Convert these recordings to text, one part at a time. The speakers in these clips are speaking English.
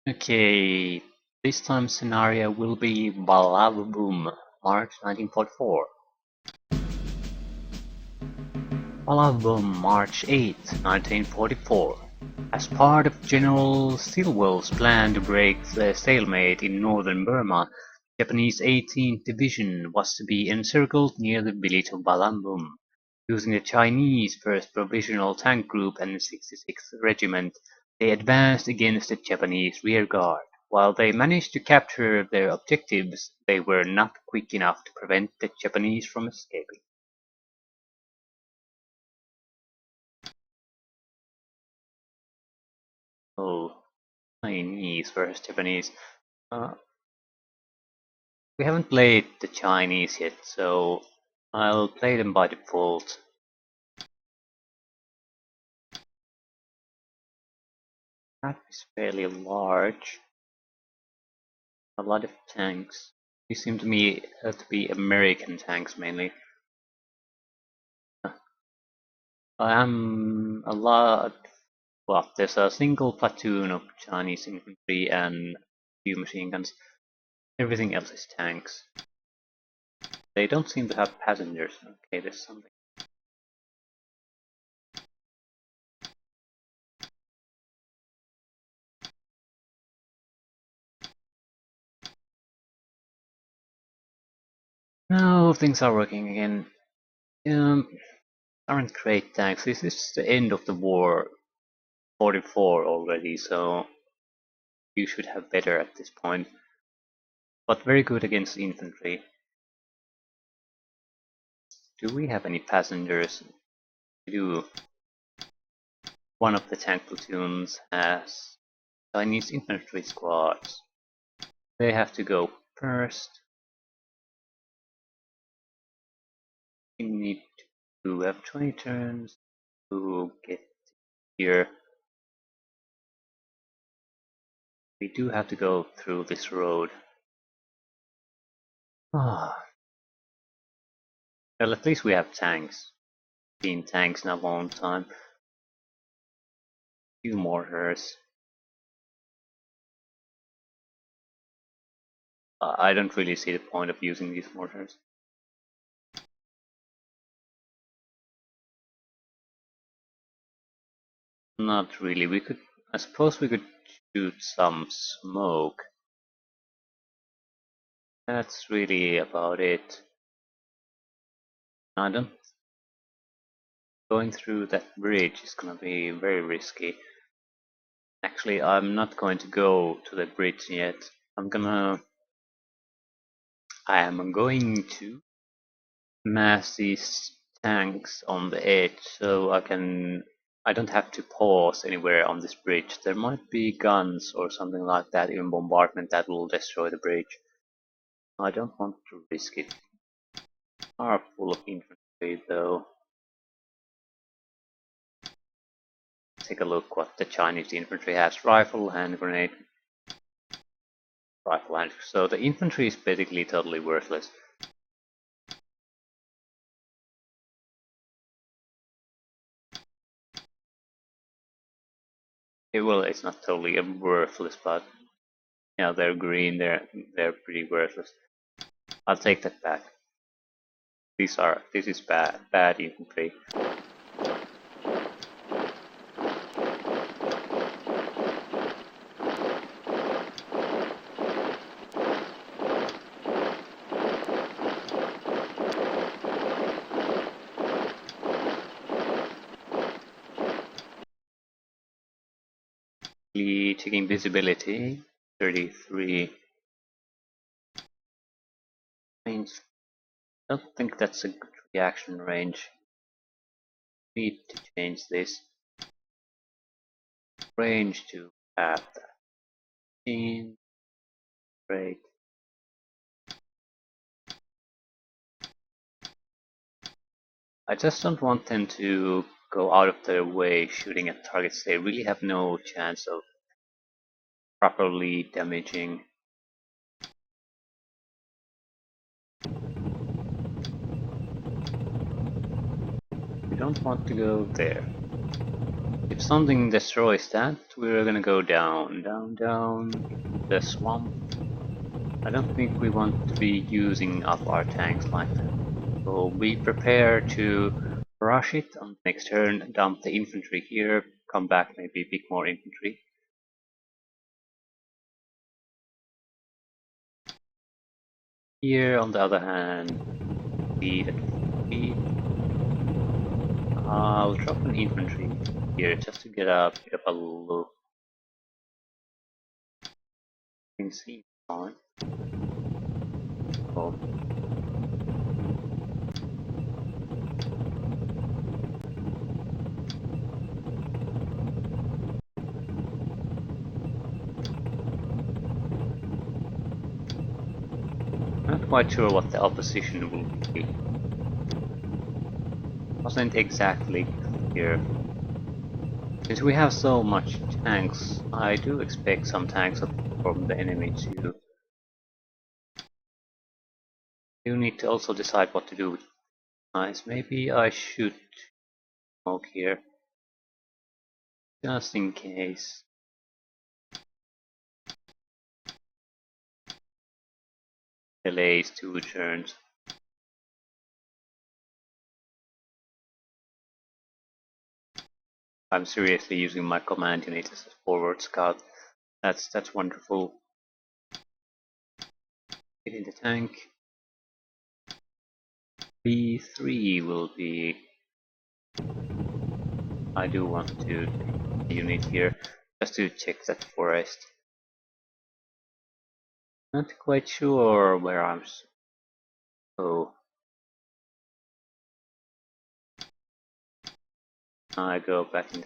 Okay, this time scenario will be WALAWBUM March 1944. WALAWBUM March 8, 1944. As part of General Stilwell's plan to break the stalemate in Northern Burma, Japanese 18th Division was to be encircled near the village of WALAWBUM. Using the Chinese 1st Provisional Tank Group and 66th Regiment, they advanced against the Japanese rearguard. While they managed to capture their objectives, they were not quick enough to prevent the Japanese from escaping. Oh, Chinese versus Japanese. Uh, we haven't played the Chinese yet, so I'll play them by default. That is fairly large. A lot of tanks. These seem to me to be American tanks mainly. A lot. Well, there's a single platoon of Chinese infantry and a few machine guns. Everything else is tanks. They don't seem to have passengers. Okay, there's something. Now things are working again. Aren't great tanks. This is the end of the war, 44 already, so you should have better at this point. But very good against infantry. Do we have any passengers? We do. One of the tank platoons has Chinese infantry squads. They have to go first. We need to have 20 turns to get here. We do have to go through this road. Well, at least we have tanks. Seen tanks in a long time. Few mortars. I don't really see the point of using these mortars. Not really. I suppose we could shoot some smoke. That's really about it. I don't. Going through that bridge is gonna be very risky. Actually, I'm not going to go to the bridge yet. I am going to mass these tanks on the edge so I don't have to pause anywhere on this bridge. There might be guns or something like that, even bombardment that will destroy the bridge. I don't want to risk it. Are full of infantry though. Take a look what the Chinese infantry has. Rifle, hand grenade. Rifle, hand. So the infantry is basically totally worthless. Well, it's not totally worthless, but yeah, they're green. They're pretty worthless. I'll take that back. This is bad infantry. Checking visibility, 33. Means I don't think that's a good reaction range. Need to change this range to have that. Great. I just don't want them to go out of their way shooting at targets they really have no chance of properly damaging. We don't want to go there. If something destroys that, we're gonna go down, down, down the swamp. I don't think we want to be using up our tanks like that. So be prepared to rush it on the next turn, dump the infantry here, come back, maybe pick more infantry. Here, on the other hand, speed at 40. I'll drop an infantry here just to get a bit of a look. You can see fine. Oh. Not quite sure what the opposition will be. Wasn't exactly clear. Since we have so much tanks, I do expect some tanks from the enemy too. You need to also decide what to do with nice. Maybe I should smoke here, just in case. Delays 2 turns. I'm seriously using my command unit as a forward scout. That's wonderful. Get in the tank. B3 will be. I do want to unit here just to check that forest. Not quite sure where I'm. Oh, I go back in.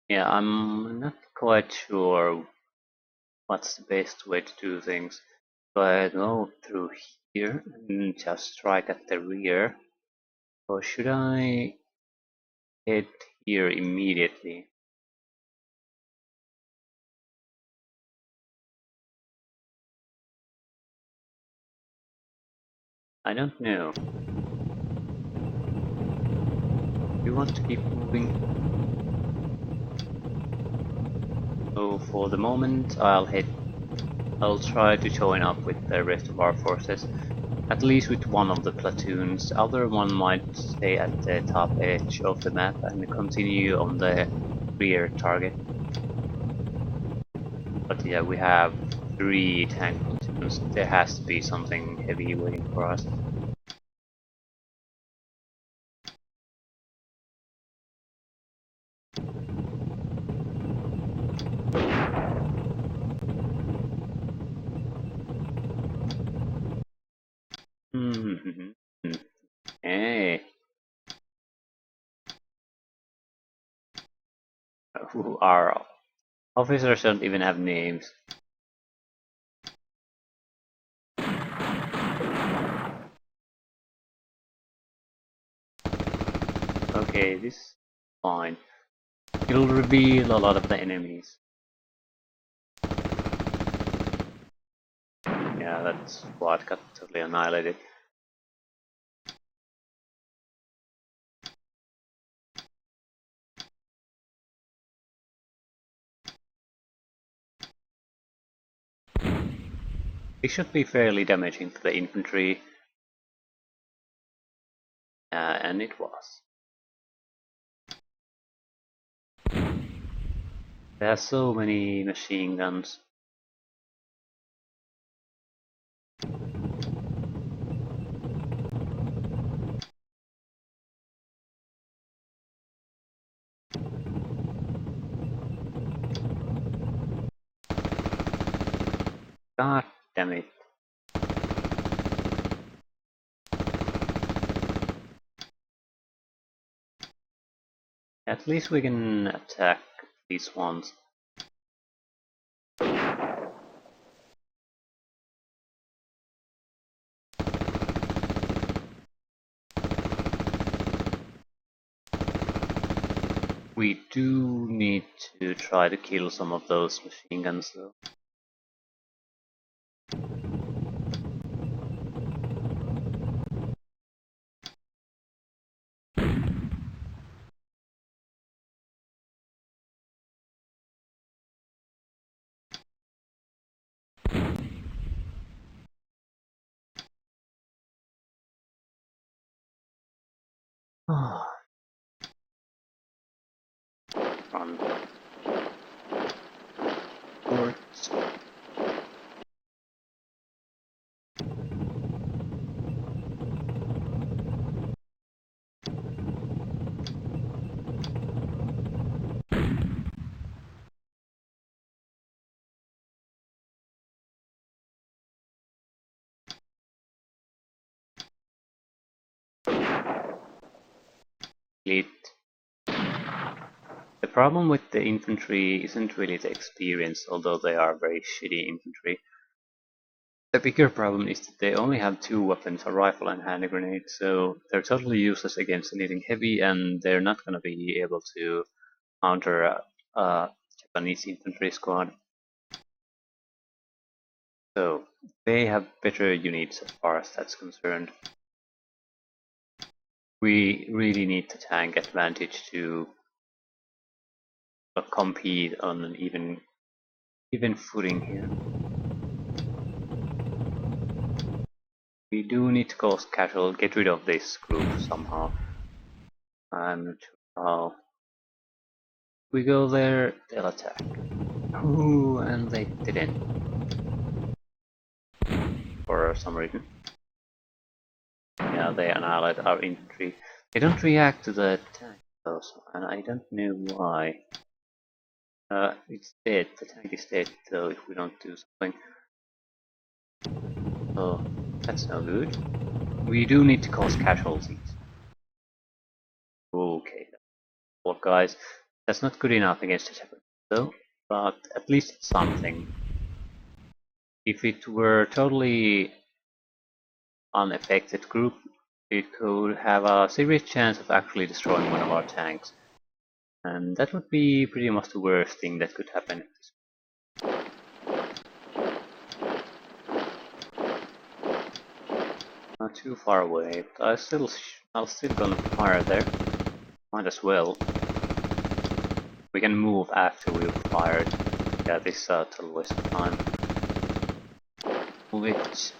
Yeah, I'm not quite sure what's the best way to do things. So I go through here and just strike at the rear. Or should I head here immediately? I don't know. We want to keep moving. So for the moment I'll try to join up with the rest of our forces. At least with one of the platoons. The other one might stay at the top edge of the map and continue on the rear target. But yeah, we have 3 tank platoons. There has to be something heavy waiting for us. Hey. Who are officers don't even have names. Okay, this is fine. It'll reveal a lot of the enemies. Yeah, that squad got totally annihilated. It should be fairly damaging to the infantry. And it was. There are so many machine guns. God damn it. At least we can attack these ones. We do need to try to kill some of those machine guns though. Run. Forts. It. The problem with the infantry isn't really the experience, although they are very shitty infantry. The bigger problem is that they only have two weapons, a rifle and hand grenade, so they're totally useless against anything heavy, and they're not gonna be able to counter a Japanese infantry squad. So they have better units as far as that's concerned. We really need the tank advantage to compete on an even footing here. We do need to cause casual, get rid of this group somehow. I'm not sure how. We go there, they'll attack. Ooh, and they didn't. For some reason. Yeah, they annihilate our infantry. They don't react to the tank though, and I don't know why. It's dead, the tank is dead though if we don't do something. So, that's no good. We do need to cause casualties. Okay, well guys, that's not good enough against the Japanese though, but at least it's something. If it were totally unaffected group, it could have a serious chance of actually destroying one of our tanks. And that would be pretty much the worst thing that could happen. Not too far away, but I'll still gonna fire there. Might as well. We can move after we've fired. Yeah, this is a total waste of time. Move it.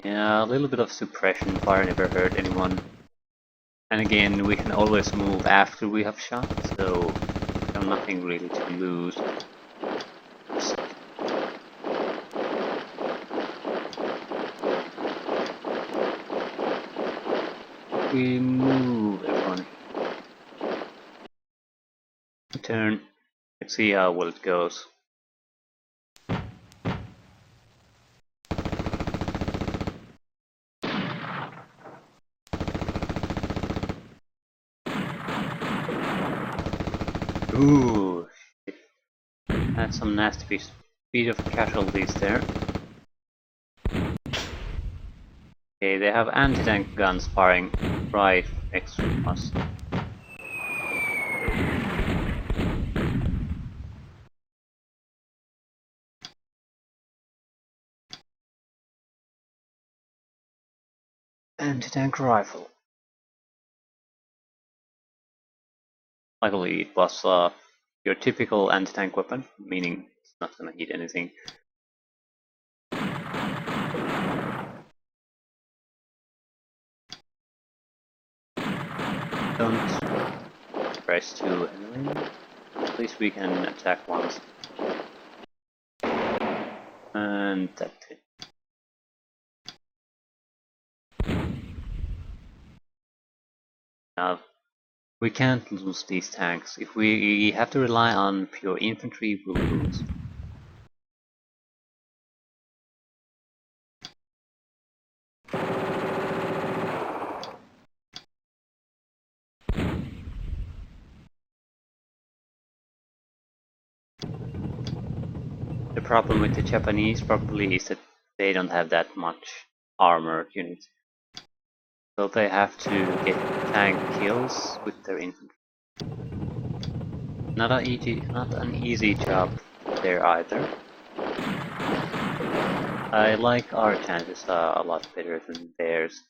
Yeah, a little bit of suppression fire never hurt anyone. And again, we can always move after we have shot, so we have nothing really to lose. We move everyone. Turn. Let's see how well it goes. Ooh, shit. That's some nasty speed of casualties there. Okay, they have anti-tank guns firing right next to us. Anti-tank rifle. Luckily, it was your typical anti-tank weapon, meaning it's not gonna hit anything. Don't press too heavily. At least we can attack once. And that's it. Now, we can't lose these tanks. If we have to rely on pure infantry, we'll lose. The problem with the Japanese probably is that they don't have that much armored units. So they have to get tank kills with their infantry. Not an easy job there either. I like our chances a lot better than theirs.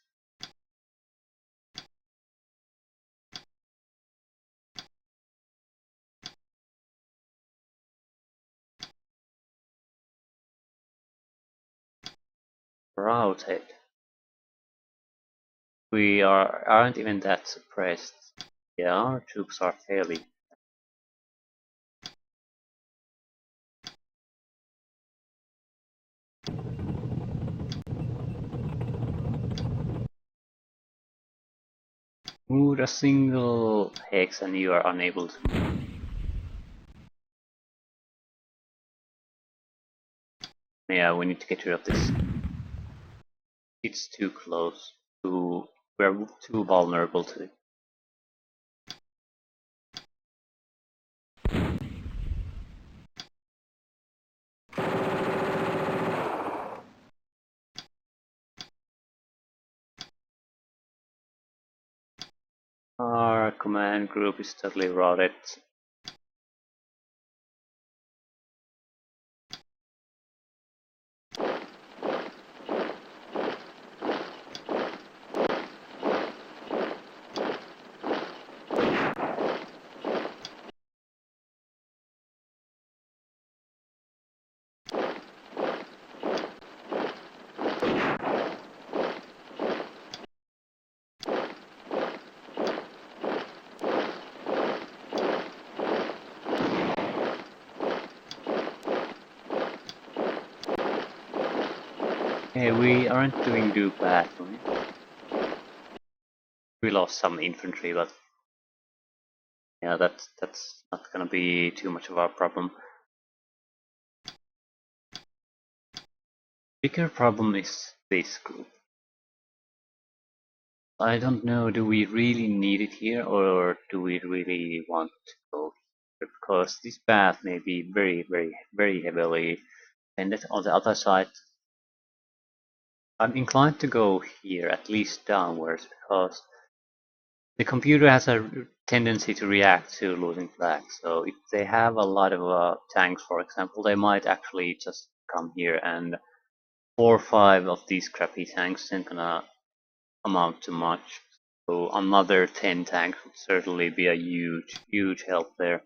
routed. We aren't even that suppressed. Yeah, our troops are fairly. Move a single hex and you are unable to move. Yeah, we need to get rid of this. It's too close. We're too vulnerable to it. Our command group is totally routed. Hey, we aren't doing too badly. We lost some infantry, but yeah, that's not gonna be too much of our problem. Bigger problem is this group. I don't know, do we really need it here or do we really want to go here? Because this path may be very heavily defended. On the other side, I'm inclined to go here, at least downwards, because the computer has a tendency to react to losing flags. So if they have a lot of tanks, for example, they might actually just come here, and 4 or 5 of these crappy tanks isn't gonna amount to much. So another 10 tanks would certainly be a huge help there.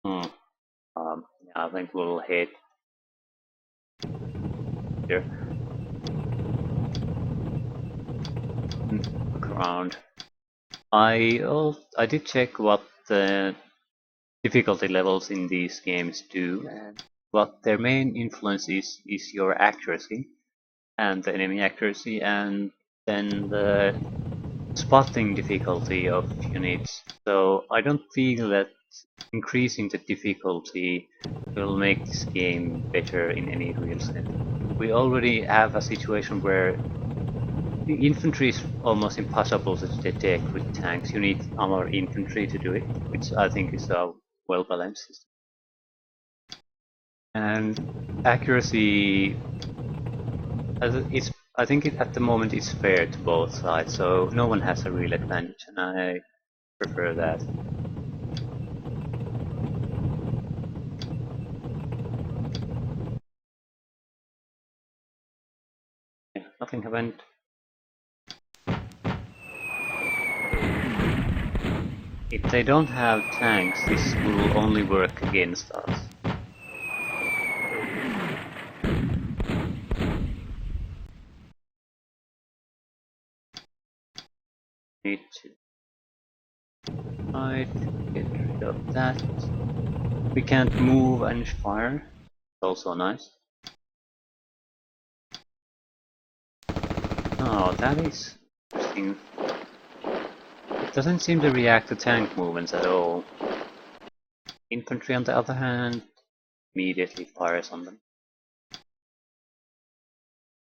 Hmm. Yeah, I think we'll head here. Look around. I did check what the difficulty levels in these games do, and what their main influence is your accuracy and the enemy accuracy, and then the spotting difficulty of units. So I don't feel that increasing the difficulty will make this game better in any real sense. We already have a situation where the infantry is almost impossible to detect with tanks. You need armor infantry to do it, which I think is a well-balanced system. And accuracy, I think at the moment it's fair to both sides, so no one has a real advantage, and I prefer that. Yeah, nothing happened. If they don't have tanks, this will only work against us. Need to try to get rid of that. We can't move and fire. Also nice. Oh, that is interesting. It doesn't seem to react to tank movements at all. Infantry, on the other hand, immediately fires on them.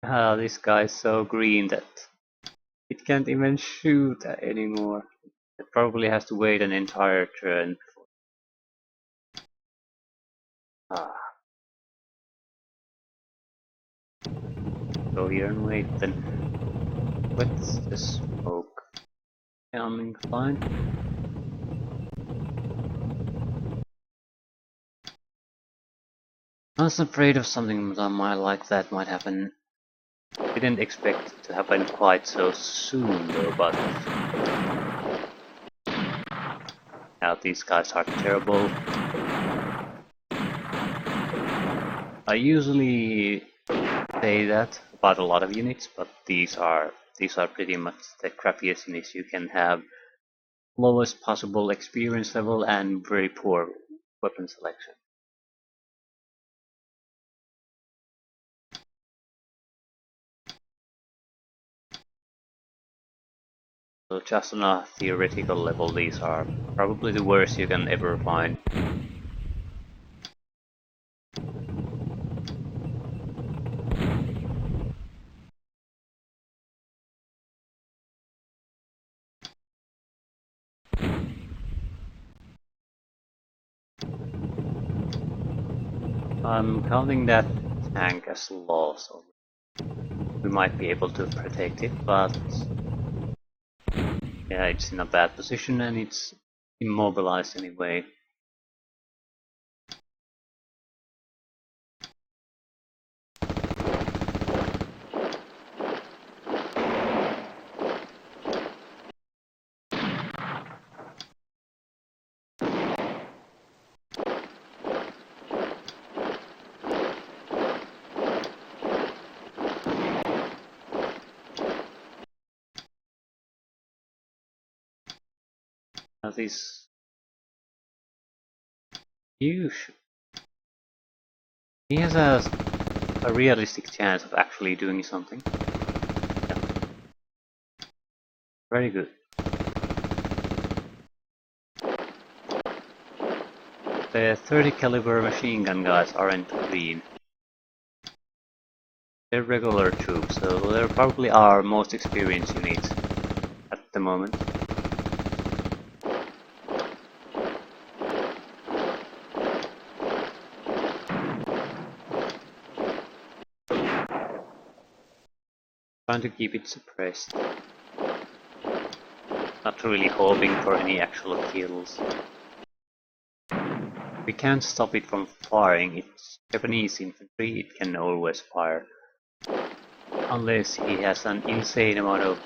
Ah, this guy's so green that it can't even shoot anymore. It probably has to wait an entire turn. Ah. Go here and wait, then what's the smoke? I'm inclined. I was afraid of something like that might happen. Didn't expect it to happen quite so soon though, but now these guys are terrible. I usually say that about a lot of units, but these are pretty much the crappiest units you can have. Lowest possible experience level and very poor weapon selection. So just on a theoretical level, these are probably the worst you can ever find. I'm counting that tank as lost, so we might be able to protect it, but yeah, it's in a bad position and it's immobilized anyway. That is huge. He has a realistic chance of actually doing something. Yeah. Very good. The 30 caliber machine gun guys aren't green. They're regular troops, so they're probably our most experienced units at the moment. Trying to keep it suppressed. Not really hoping for any actual kills. We can't stop it from firing. It's Japanese infantry, it can always fire. Unless he has an insane amount of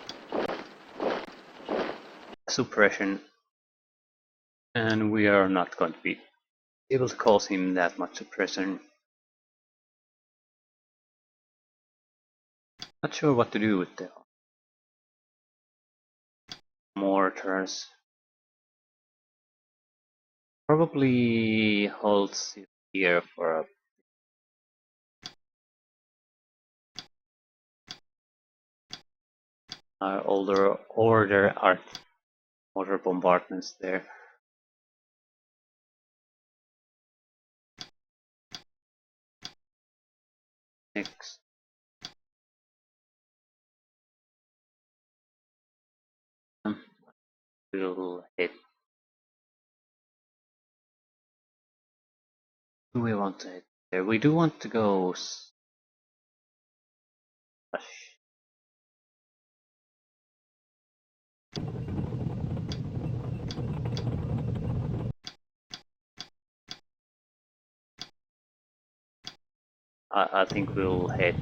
suppression. And we are not going to be able to cause him that much suppression. Not sure what to do with the mortars. Probably holds here for a older order art mortar bombardments there. Next. We'll hit. Do we want to hit there? We do want to go. I think we'll head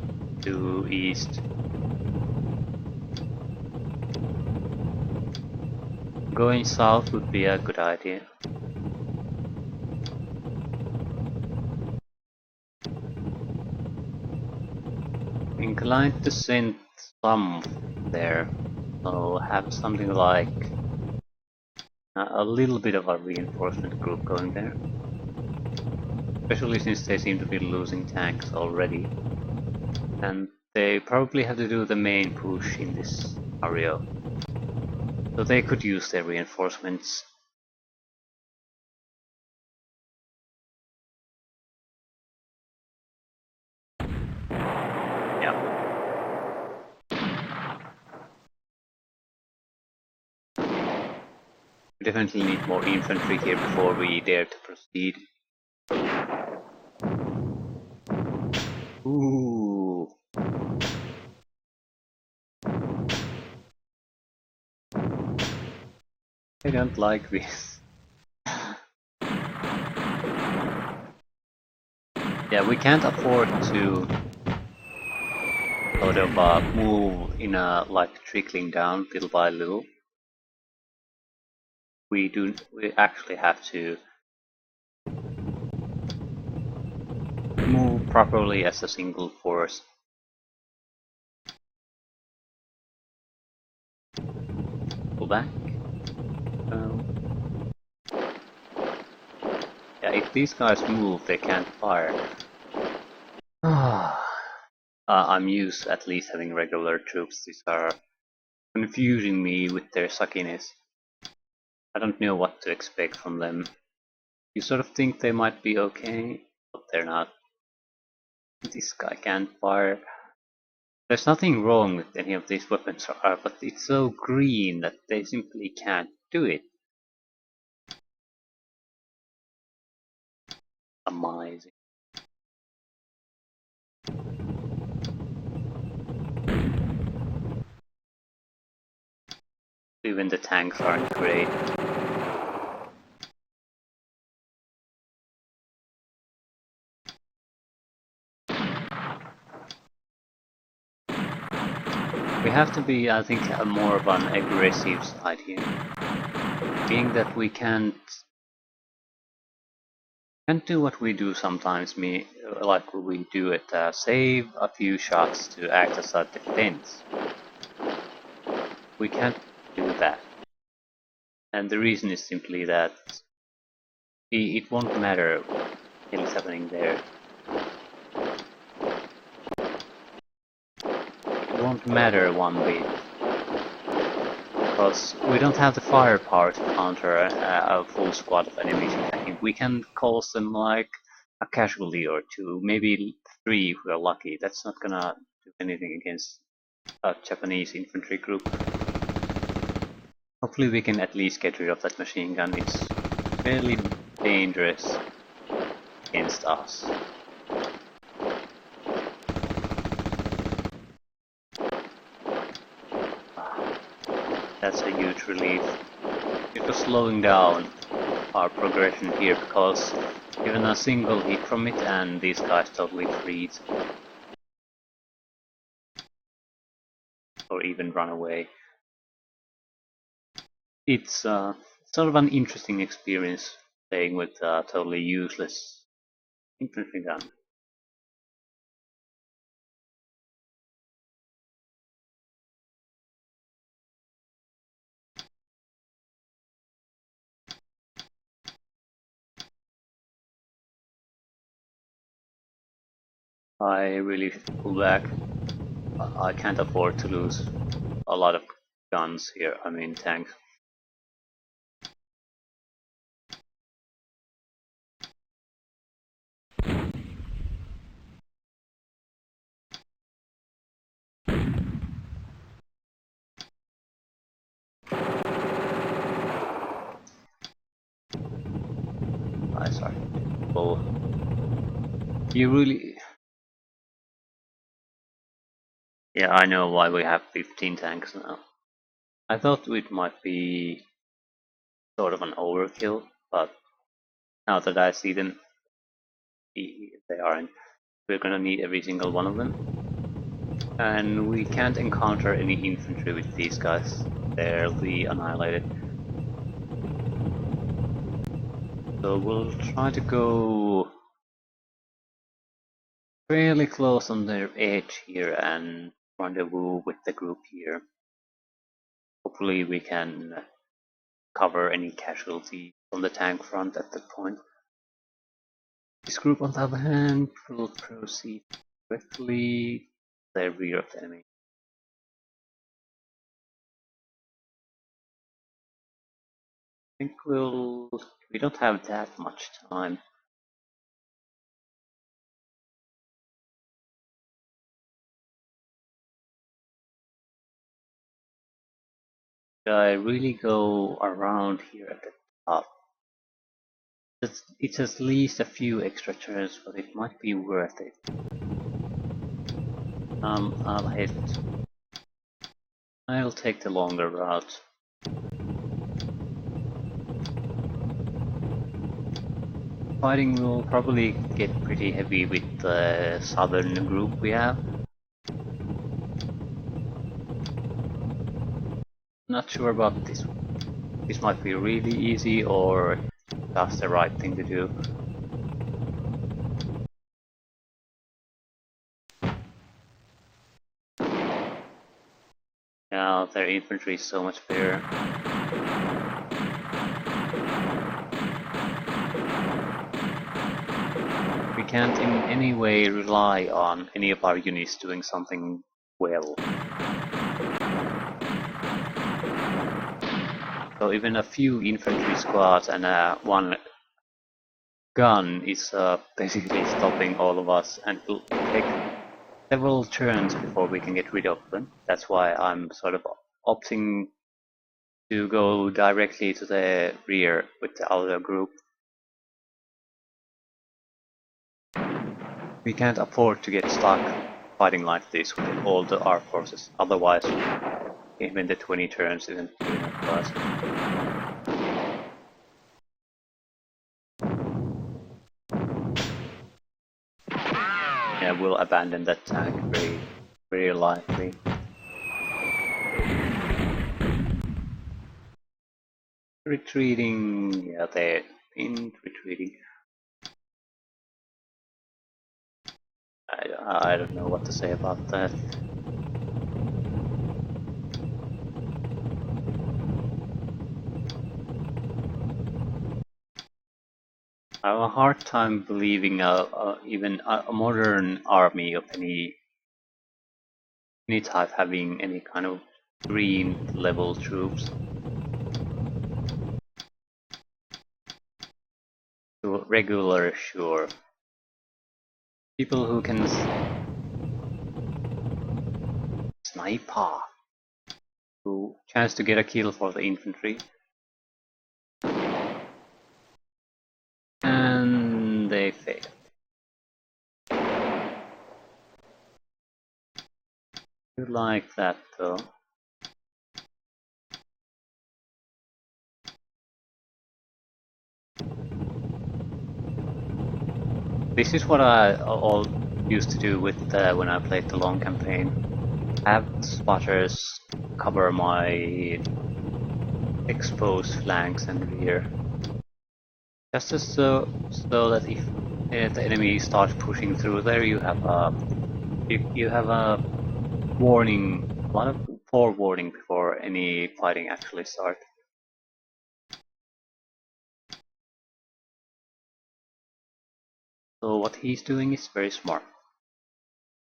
to east. Going south would be a good idea. Inclined to send some there, so have something like a little bit of a reinforcement group going there. Especially since they seem to be losing tanks already. And they probably have to do the main push in this area. So they could use their reinforcements. Yeah. We definitely need more infantry here before we dare to proceed. Ooh. I don't like this. Yeah, we can't afford to sort of move in a like trickling down little by little. We actually have to move properly as a single force. Pull back. Yeah, if these guys move, they can't fire. I'm used at least having regular troops. These are confusing me with their suckiness. I don't know what to expect from them. You sort of think they might be okay, but they're not. This guy can't fire. There's nothing wrong with any of these weapons, but it's so green that they simply can't do it. Amazing. Even the tanks aren't great. We have to be, I think, more of an aggressive side here. Being that we can't do what we do sometimes, like we do it, save a few shots to act as a defense. We can't do that. And the reason is simply that it won't matter what is happening there. It won't matter one bit. Because we don't have the firepower to counter a full squad of enemies attacking. We can cause them like a casualty or two, maybe 3 if we're lucky. That's not gonna do anything against a Japanese infantry group. Hopefully we can at least get rid of that machine gun. It's fairly dangerous against us. That's a huge relief. It was slowing down our progression here because even a single hit from it and these guys totally freeze. Or even run away. It's sort of an interesting experience playing with a totally useless infantry gun. I really should pull back. I can't afford to lose a lot of guns here, I mean tanks. Sorry. Oh. You really... Yeah, I know why we have 15 tanks now. I thought it might be sort of an overkill, but now that I see them, they aren't. We're gonna need every single one of them. And we can't encounter any infantry with these guys. They'll be annihilated. So we'll try to go fairly close on their edge here and rendezvous with the group here. Hopefully we can cover any casualty on the tank front at that point. This group, on the other hand, will proceed swiftly to the rear of the enemy. I think we don't have that much time. Should I really go around here at the top? It's at least a few extra turns, but it might be worth it. I'll take the longer route. Fighting will probably get pretty heavy with the southern group we have. Not sure about this one. This might be really easy or just the right thing to do. their infantry is so much better. We can't in any way rely on any of our units doing something well. So even a few infantry squads and one gun is basically stopping all of us, and it will take several turns before we can get rid of them. That's why I'm sort of opting to go directly to the rear with the other group. We can't afford to get stuck fighting like this with all our forces, otherwise even the 20 turns isn't good enough for us. Yeah, we'll abandon that tank very likely. Retreating, yeah, they're in retreating. I don't know what to say about that. I have a hard time believing even a modern army of any type having any kind of green level troops. So regular, sure. People who can sniper, who chance to get a kill for the infantry. And they fail. You like that though. This is what I all used to do with when I played the long campaign. Have spotters cover my exposed flanks and rear. Just as so that if the enemy starts pushing through there, you have a warning, a lot of forewarning before any fighting actually starts. So what he's doing is very smart.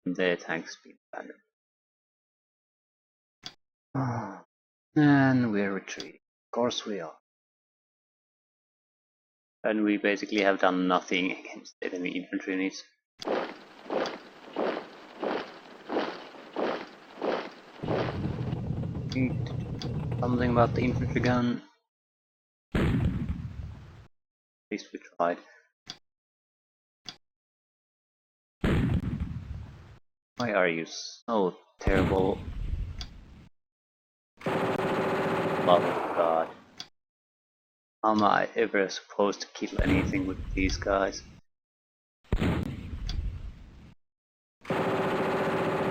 The tank's being abandoned. And we're retreating. Of course we are. And we basically have done nothing against enemy infantry units. Something about the infantry gun. At least we tried. Why are you so terrible? Love of God. How am I ever supposed to kill anything with these guys?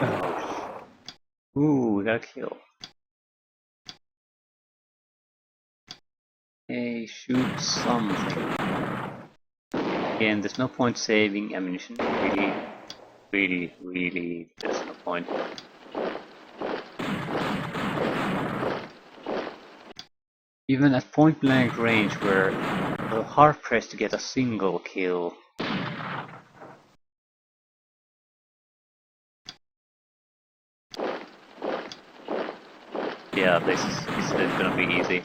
Oh. Ooh, we got a kill. Hey, shoot something. Again, there's no point saving ammunition. Really, there's no point. Even at point blank range, we're hard pressed to get a single kill. Yeah, this is gonna be easy.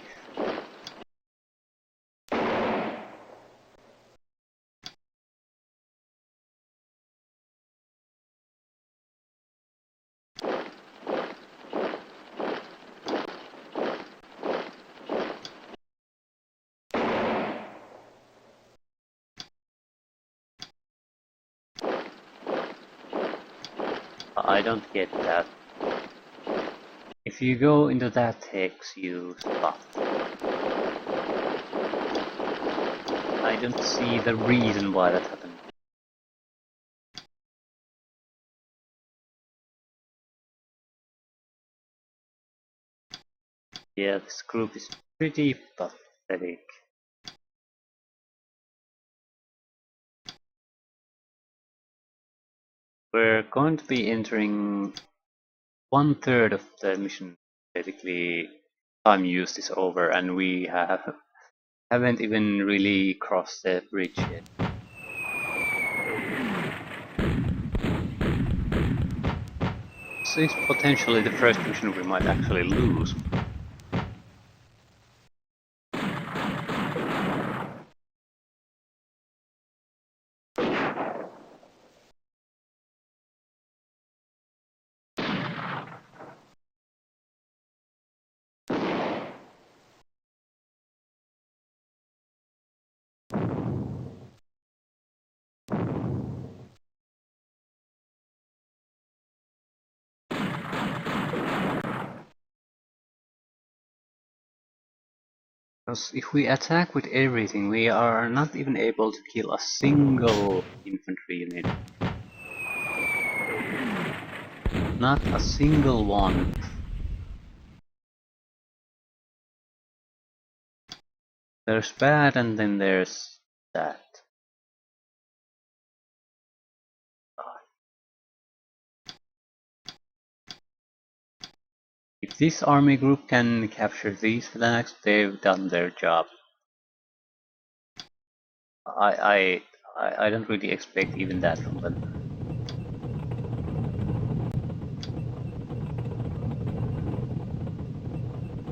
I don't get that. If you go into that hex, you stop. I don't see the reason why that happened. Yeah, this group is pretty pathetic. We're going to be entering 1/3 of the mission basically time used is over and we haven't even really crossed the bridge yet. This is potentially the first mission we might actually lose. Because if we attack with everything, we are not even able to kill a single infantry unit. Not a single one. There's bad and then there's that. If this army group can capture these flags, they've done their job. I don't really expect even that from them.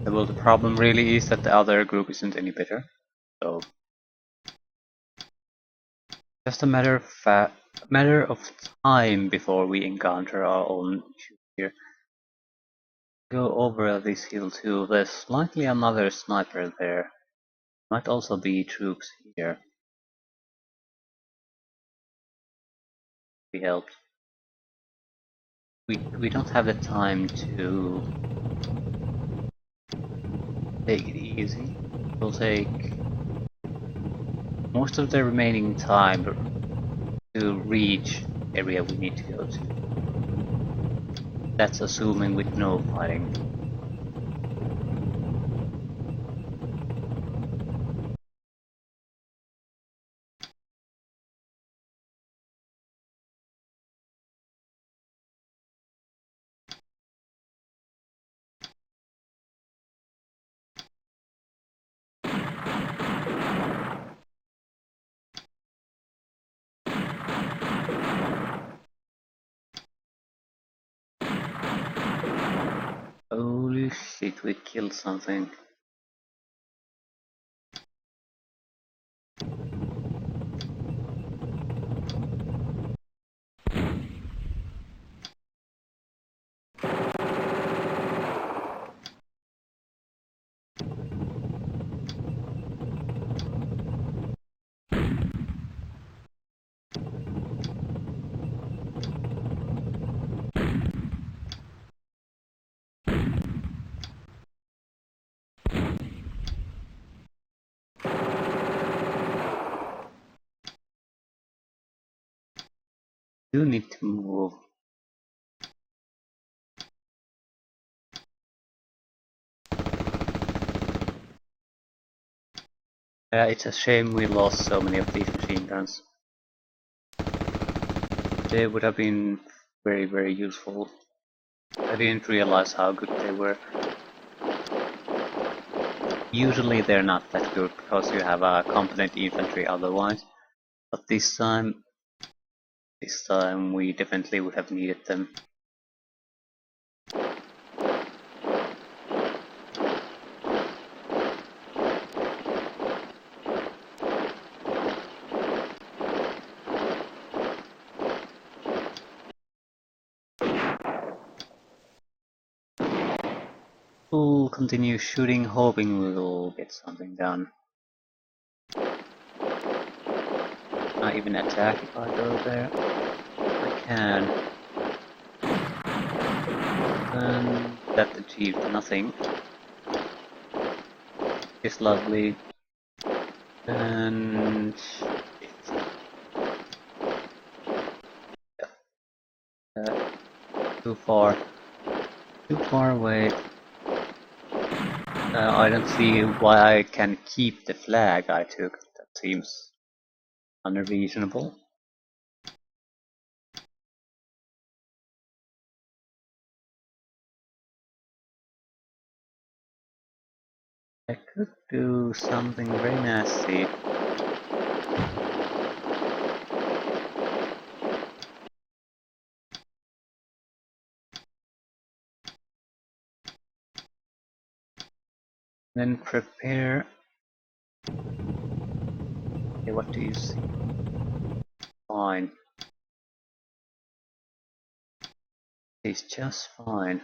Well, the problem really is that the other group isn't any better. So just a matter of time before we encounter our own issues here. Go over this hill too. There's likely another sniper there. Might also be troops here. We helped. We don't have the time to take it easy. We'll take most of the remaining time to reach the area we need to go to. That's assuming with no fighting. Holy shit, we killed something. You need to move. Yeah, it's a shame we lost so many of these machine guns. They would have been very, very useful. I didn't realize how good they were. Usually they're not that good because you have a competent infantry otherwise, but this time we definitely would have needed them. We'll continue shooting, hoping we will get something done. Not even attack if I go there. I can. And that achieved nothing. It's lovely. And too far away. I don't see why I can keep the flag I took. That seems unreasonable. I could do something very nasty. Then prepare. Okay, what do you see? Fine. It's just fine.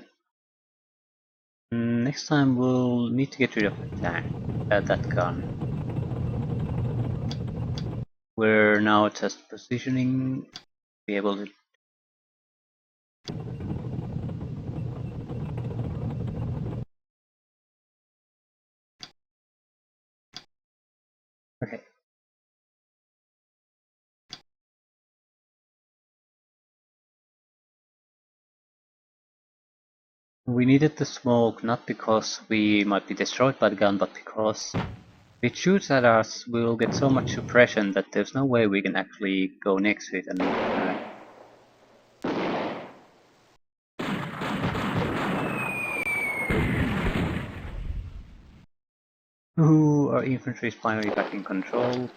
Next time we'll need to get rid of the tank. That gun. We're now just positioning to be able to. Okay. We needed the smoke not because we might be destroyed by the gun, but because if it shoots at us, we'll get so much suppression that there's no way we can actually go next to it and ooh, our infantry is finally back in control.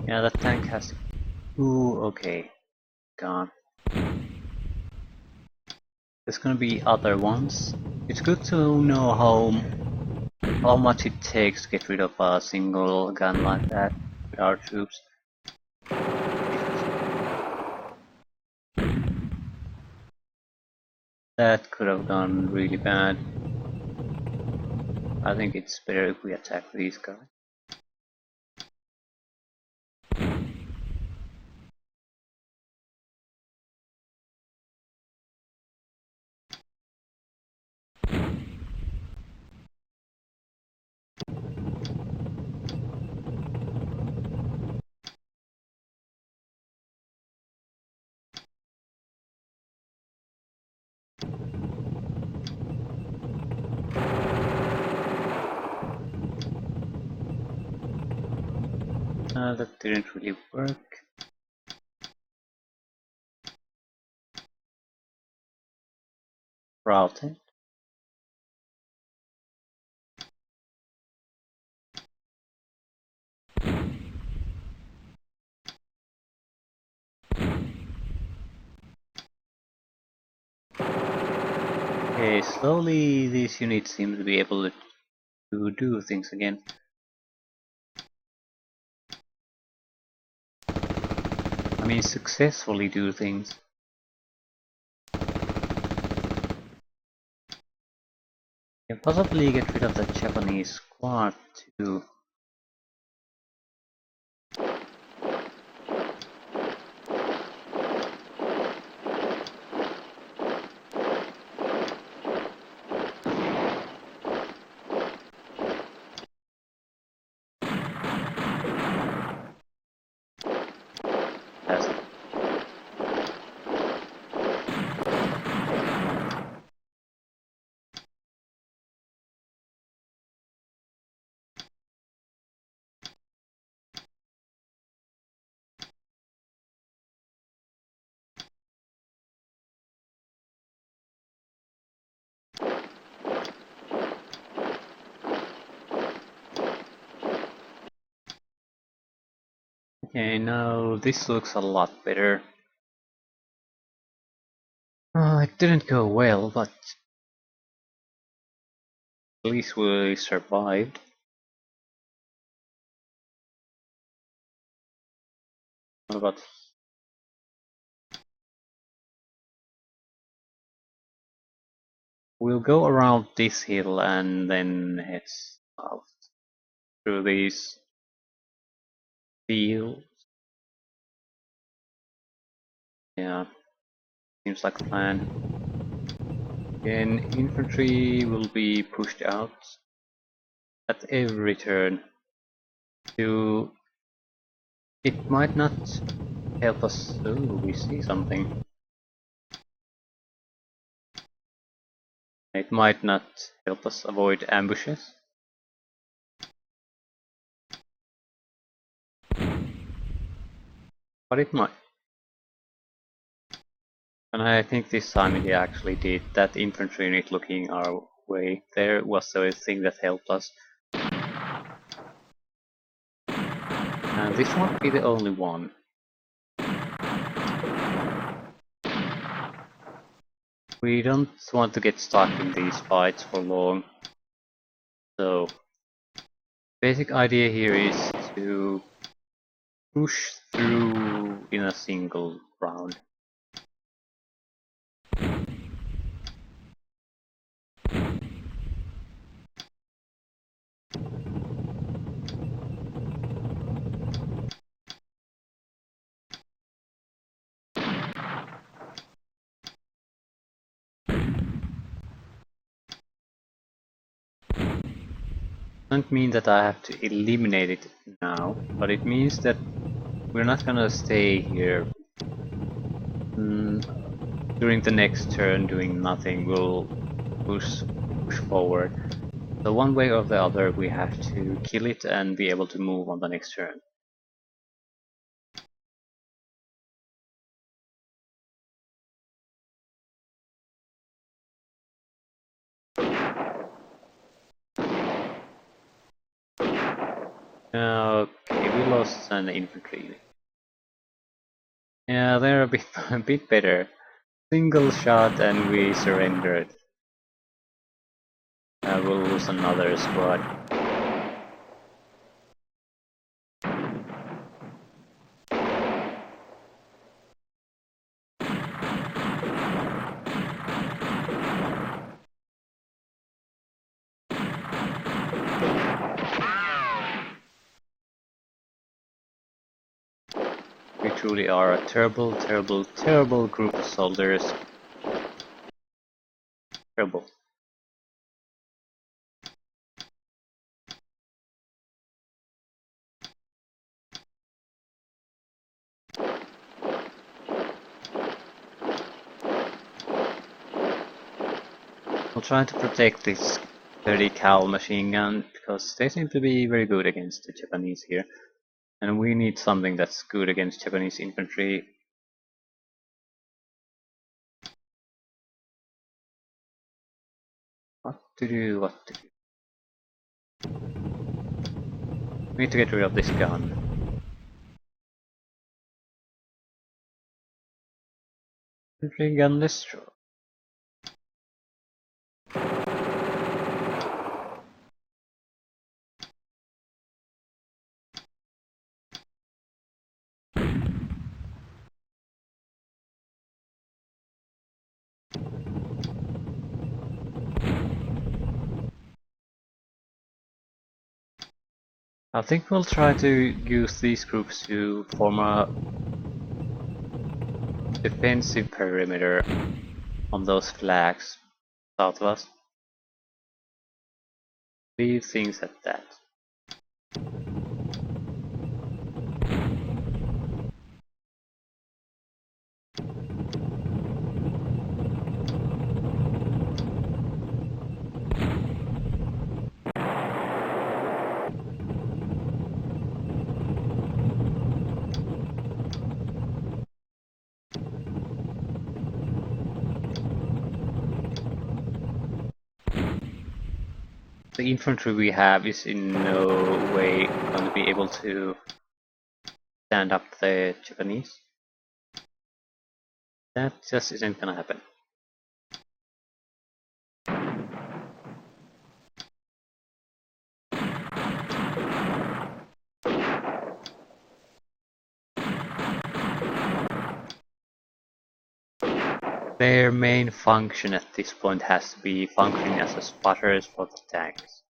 Yeah, that tank has. Ooh, okay. Gone. There's gonna be other ones. It's good to know how much it takes to get rid of a single gun like that with our troops. That could have gone really bad. I think it's better if we attack these guys. That didn't really work. Routed. Okay, slowly these units seem to be able to do things again. I mean, successfully do things. Can possibly get rid of the Japanese squad too. As okay, now this looks a lot better. It didn't go well, but at least we survived. What about? We'll go around this hill and then head south through these fields. Yeah, seems like a plan. Then infantry will be pushed out at every turn. To it might not help us. Oh, we see something. It might not help us avoid ambushes, but it might. And I think this time it actually did. That infantry unit looking our way there was the thing that helped us. And this won't be the only one. We don't want to get stuck in these fights for long. So, basic idea here is to push through in a single round. Doesn't mean that I have to eliminate it now, but it means that we're not gonna stay here during the next turn doing nothing. We'll push forward. So one way or the other we have to kill it and be able to move on the next turn. Okay, we lost an infantry. Yeah, they're a bit better. Single shot and we surrendered. We'll lose another squad. We truly are a terrible, terrible, terrible group of soldiers. Terrible. I'll try to protect this 30 cal machine gun because they seem to be very good against the Japanese here. And we need something that's good against Japanese infantry. What to do, what to do. We need to get rid of this gun. Infantry gun destroy. I think we'll try to use these groups to form a defensive perimeter on those flags south of us. Leave things at that. The infantry we have is in no way going to be able to stand up to the Japanese. That just isn't gonna happen. Their main function at this point has to be functioning as a spotters for the tanks.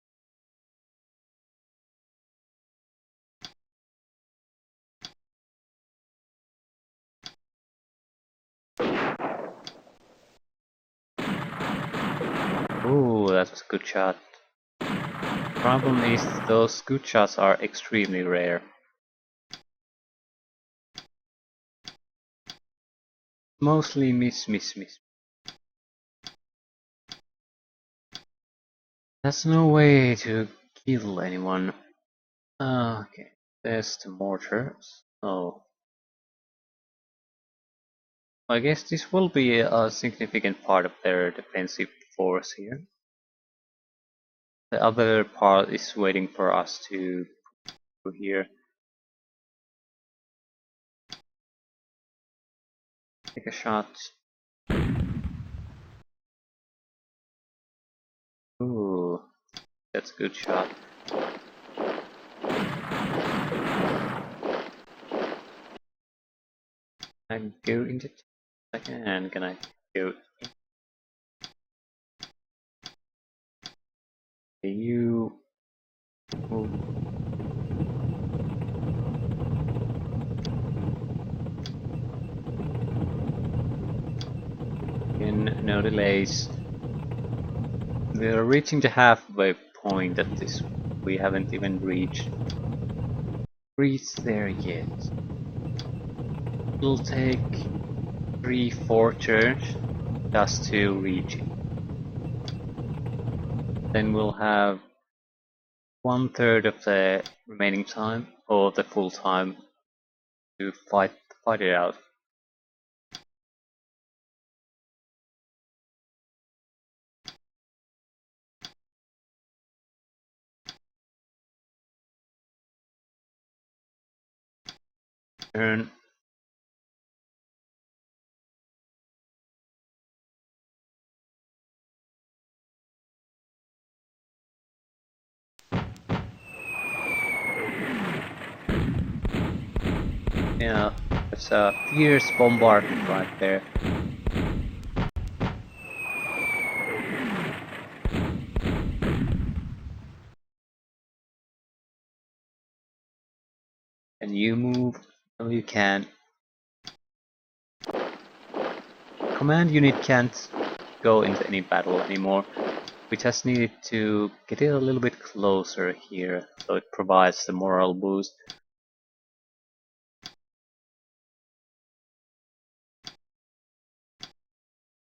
Ooh, that was a good shot. Problem is, those good shots are extremely rare. Mostly miss. There's no way to kill anyone. Okay, there's the mortars. Oh, I guess this will be a significant part of their defensive force here. The other part is waiting for us to go here. Take a shot. Ooh, that's a good shot. I go into second. Can I go? You move. Again, no delays. We're reaching the halfway point at this. We haven't even reached there yet. It'll take 3-4 turns just to reach it. Then we'll have 1/3 of the remaining time, or the full time, to fight it out. Turn. Yeah, it's a fierce bombardment right there. Can you move? No, you can't. Command unit can't go into any battle anymore. We just needed to get it a little bit closer here, so it provides the moral boost.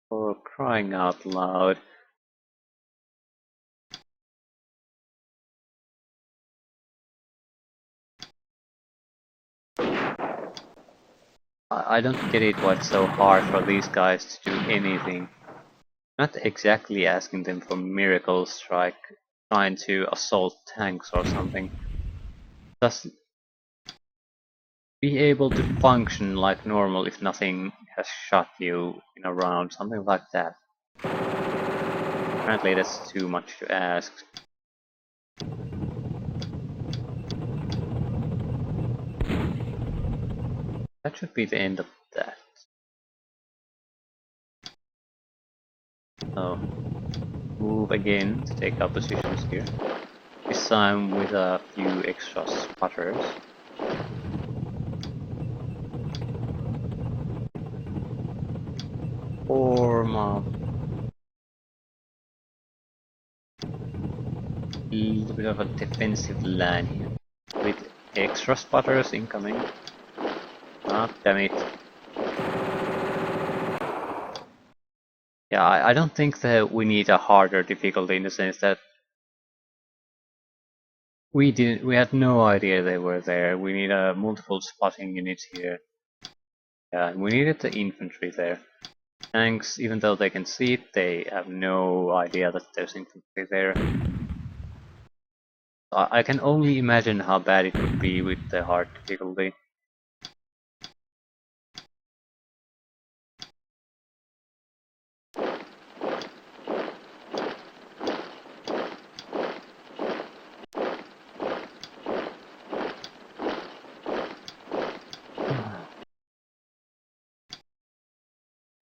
For crying out loud. I don't get it why it's so hard for these guys to do anything. Not exactly asking them for miracles, like trying to assault tanks or something. Just be able to function like normal if nothing has shot you in a round, something like that. Apparently that's too much to ask. That should be the end of that. So, move again to take our positions here. This time with a few extra sputters. Form a little bit of a defensive line here. With extra sputters incoming. Ah, damn it. Yeah, I don't think that we need a harder difficulty in the sense that we had no idea they were there. We need a multiple spotting units here. Yeah, we needed the infantry there. Tanks, even though they can see it, they have no idea that there's infantry there. I can only imagine how bad it would be with the hard difficulty.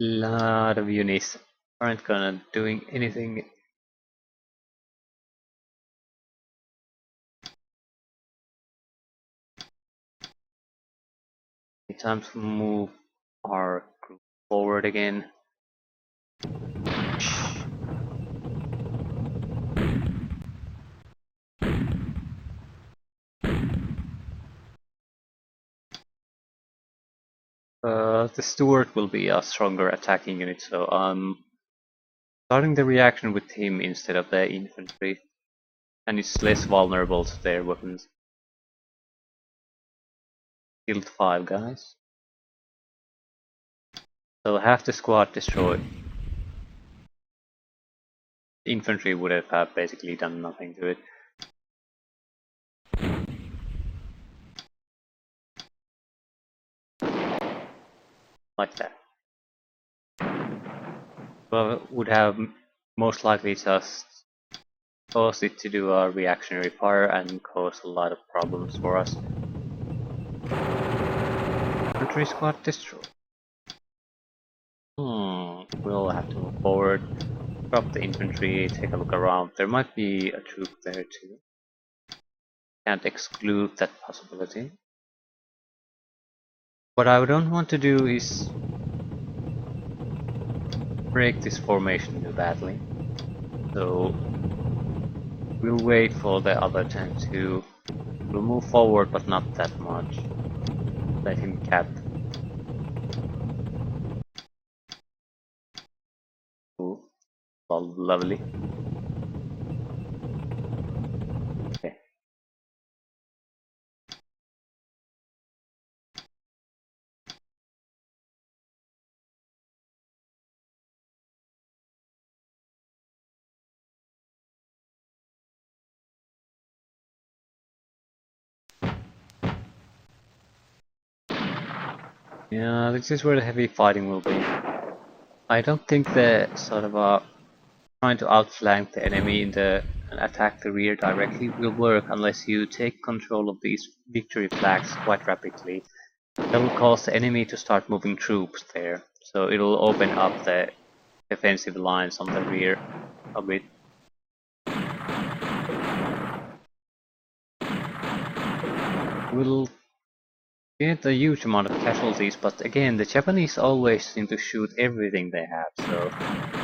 Lot of units aren't gonna doing anything. It's time to move our group forward again. The Steward will be a stronger attacking unit, so starting the reaction with him instead of the infantry, and it's less vulnerable to their weapons. Killed 5 guys. So half the squad destroyed. The infantry would have basically done nothing to it. Like that. Well, would have most likely just caused it to do a reactionary fire and cause a lot of problems for us. Infantry squad destroyed. We'll have to move forward, drop the infantry, take a look around. There might be a troop there too. Can't exclude that possibility. What I don't want to do is break this formation too badly. So we'll wait for the other tank to... We'll move forward, but not that much. Let him cap. Ooh, well, lovely. Okay. Yeah, this is where the heavy fighting will be. I don't think the sort of trying to outflank the enemy in the and attack the rear directly will work unless you take control of these victory flags quite rapidly. That will cause the enemy to start moving troops there, so it'll open up the defensive lines on the rear a bit. We'll get a huge amount of casualties, but again, the Japanese always seem to shoot everything they have, so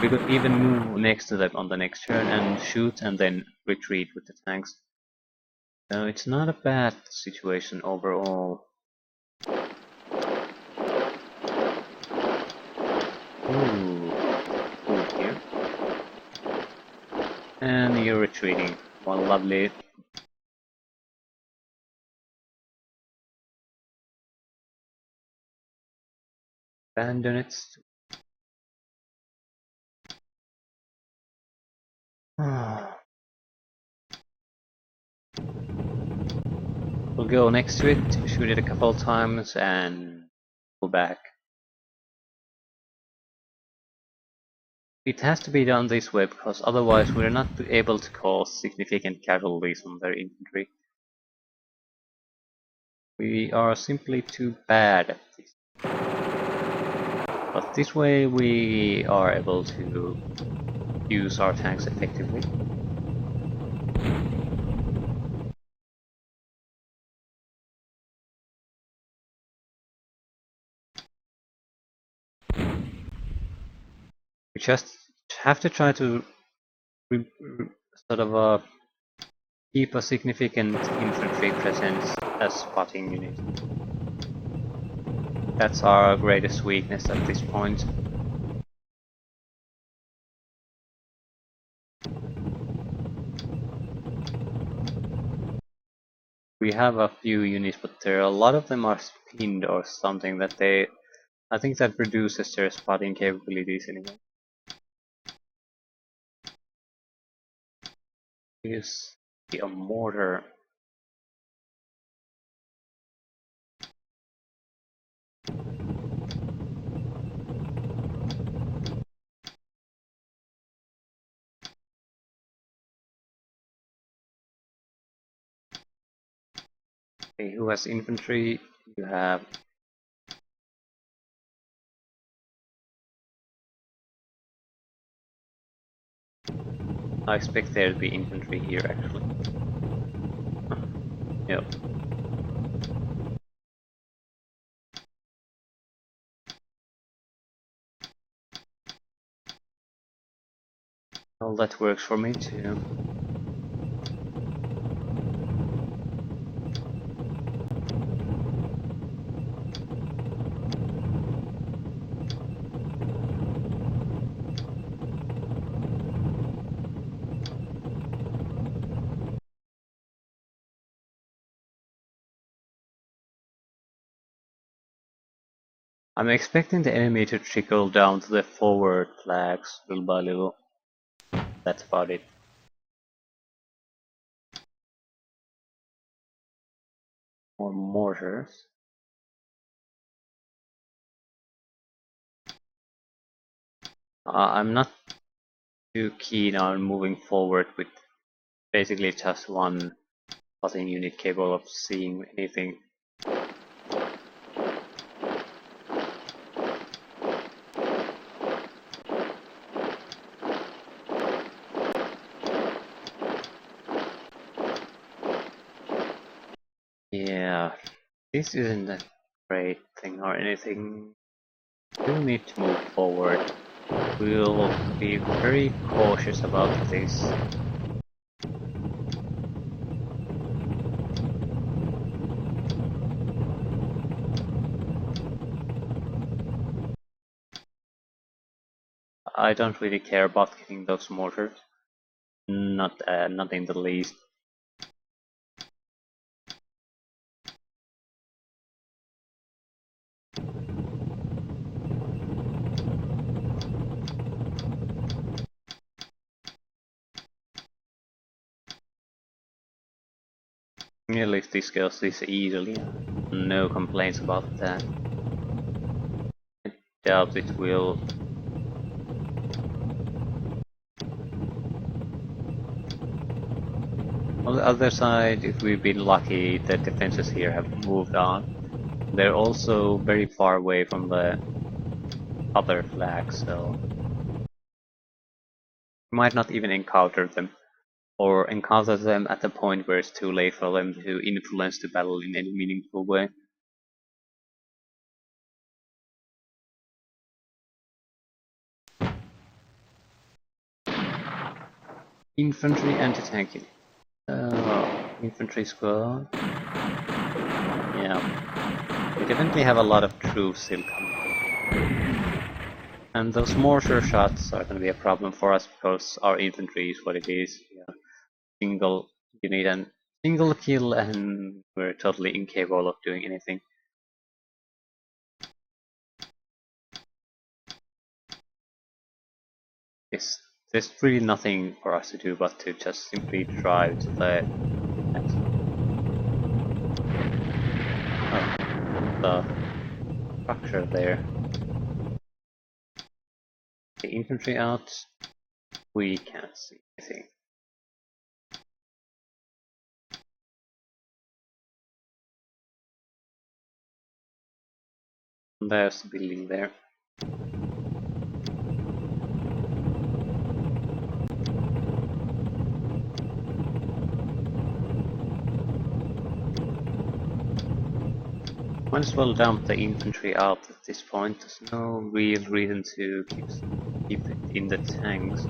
we could even move next to them on the next turn and shoot and then retreat with the tanks. So it's not a bad situation overall. Ooh, cool here. And you're retreating. Well, lovely. Abandon it. We'll go next to it, shoot it a couple of times, and go back. It has to be done this way, because otherwise we're not able to cause significant casualties on their infantry. We are simply too bad at this. But this way we are able to use our tanks effectively. We just have to try to keep a significant infantry presence as spotting unit. That's our greatest weakness at this point. We have a few units, but a lot of them are pinned or something that I think that reduces their spotting capabilities anyway. Use a mortar. Okay, who has infantry? You have. I expect there to be infantry here actually. Yep. Well, that works for me too. I'm expecting the enemy to trickle down to the forward flags little by little. That's about it. More mortars. I'm not too keen on moving forward with basically just one plotting unit capable of seeing anything. Yeah, this isn't a great thing or anything. We'll need to move forward. We'll be very cautious about this. I don't really care about getting those mortars. Not in the least. Nearly if this goes this easily, no complaints about that. I doubt it will. On the other side, if we've been lucky, the defenses here have moved on. They're also very far away from the other flags, so we might not even encounter them, or encounter them at the point where it's too late for them to influence the battle in any meaningful way. Infantry anti-tank unit. Infantry squad. Yeah, we definitely have a lot of troops still coming. And those mortar shots are going to be a problem for us because our infantry is what it is. Yeah. Single unit and single kill, and we're totally incapable of doing anything. There's really nothing for us to do but to just simply drive to the structure there. The infantry out, we can't see anything. There's the building there. Might as well dump the infantry out at this point. There's no real reason to keep it in the tanks.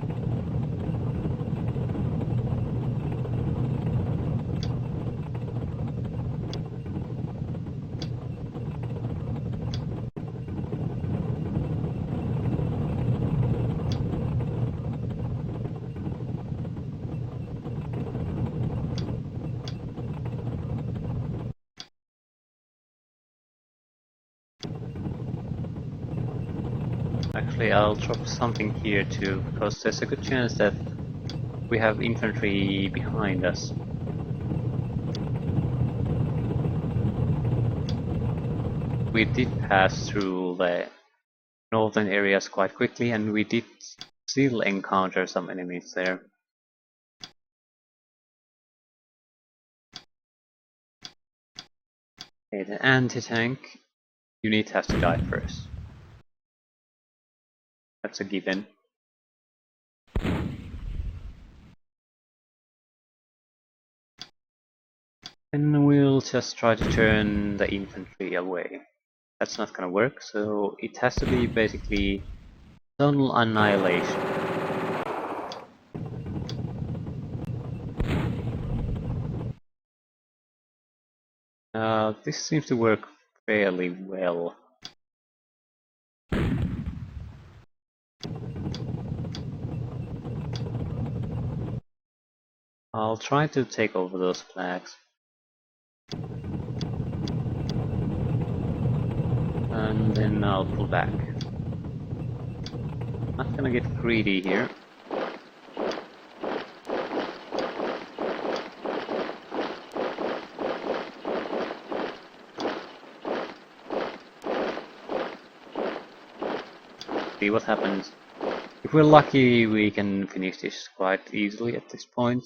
Actually, I'll drop something here too, because there's a good chance that we have infantry behind us. We did pass through the northern areas quite quickly, and we did still encounter some enemies there. Okay, the anti-tank unit has to die first. That's a given. And we'll just try to turn the infantry away. That's not gonna work, so it has to be basically total annihilation. This seems to work fairly well. I'll try to take over those flags. and then I'll pull back. Not gonna get greedy here. See what happens. If we're lucky, we can finish this quite easily at this point.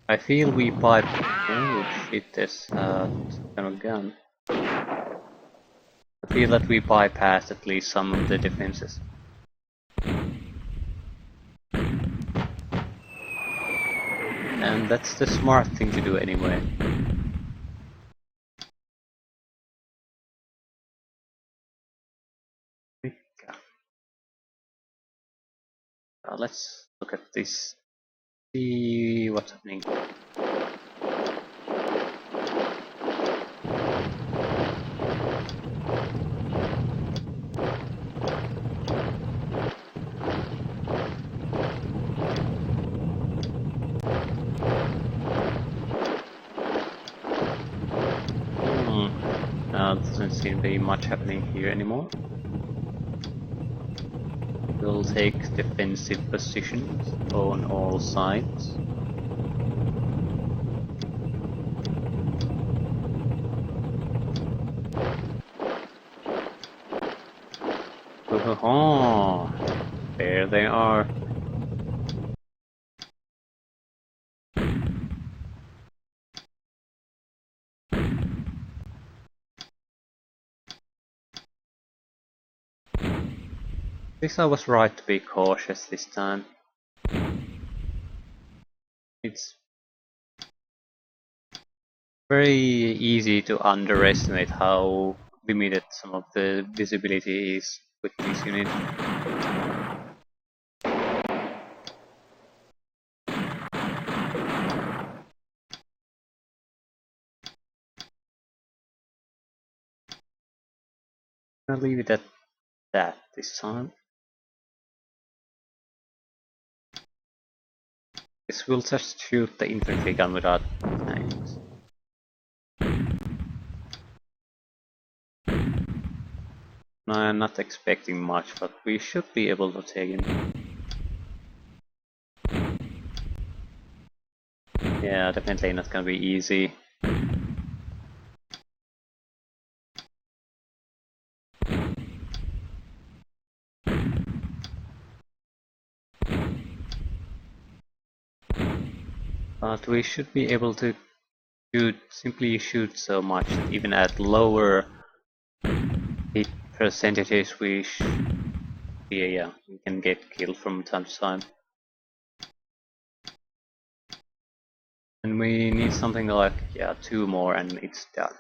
I feel we pipe. Oh shit, there's some kind of gun. I feel that we bypassed at least some of the defenses. And that's the smart thing to do anyway. Let's look at this. See what's happening. Doesn't seem to be much happening here anymore. We'll take defensive positions on all sides. Oh, there they are. I guess I was right to be cautious this time. It's very easy to underestimate how limited some of the visibility is with this unit. I'll leave it at that this time. This will just shoot the infantry gun without tanks. I'm not expecting much, but we should be able to take him. Yeah, definitely not gonna be easy. But we should be able to simply shoot so much that even at lower hit percentages we can get killed from time to time. And we need something like 2 more and it's done.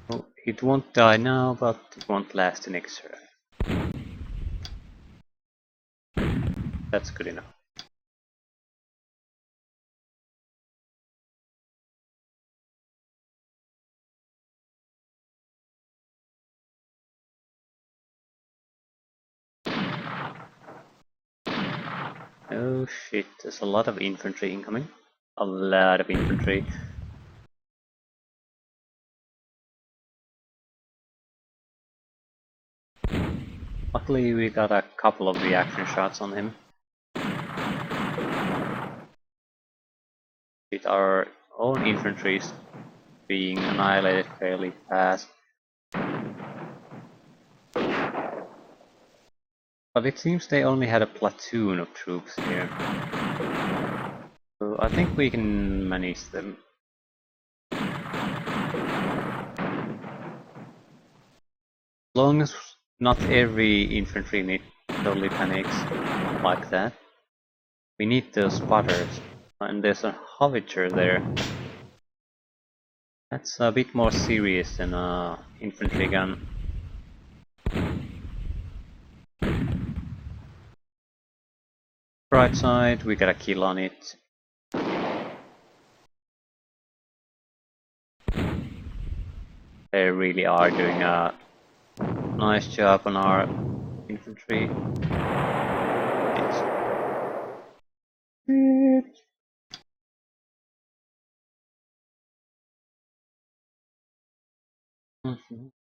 Well, it won't die now, but it won't last the next turn. That's good enough. Oh shit, there's a lot of infantry incoming. A lot of infantry. Luckily we got a couple of reaction shots on him. With our own infantry being annihilated fairly fast. But it seems they only had a platoon of troops here. So I think we can manage them. As long as not every infantry unit totally panics like that. We need those spotters. And there's a howitzer there. That's a bit more serious than a infantry gun. Right side, we got a kill on it. They really are doing a nice job on our infantry.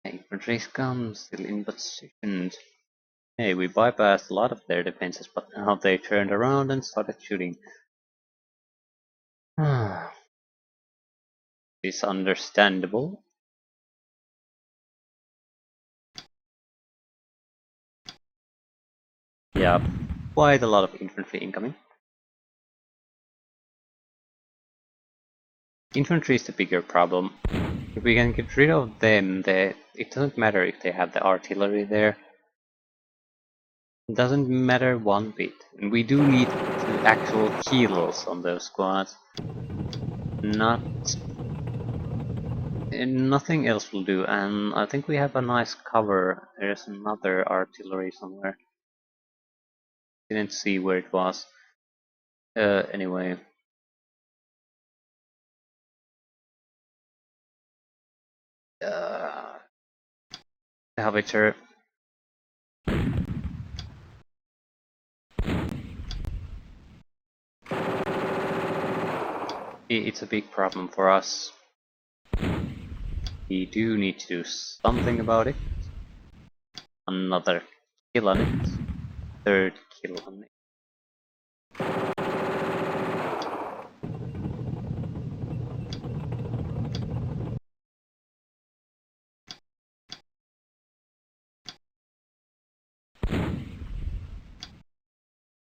Infantry scum still in position. Hey, we bypassed a lot of their defenses, but now they turned around and started shooting. It's understandable. Yeah, quite a lot of infantry incoming. Infantry is the bigger problem. If we can get rid of them, it doesn't matter if they have the artillery there. It doesn't matter one bit. And we do need actual kills on those squads. Nothing else will do, and I think we have a nice cover. There's another artillery somewhere. Didn't see where it was. Anyway. The howitzer. It's a big problem for us. We do need to do something about it. Another kill on it. Third kill on it.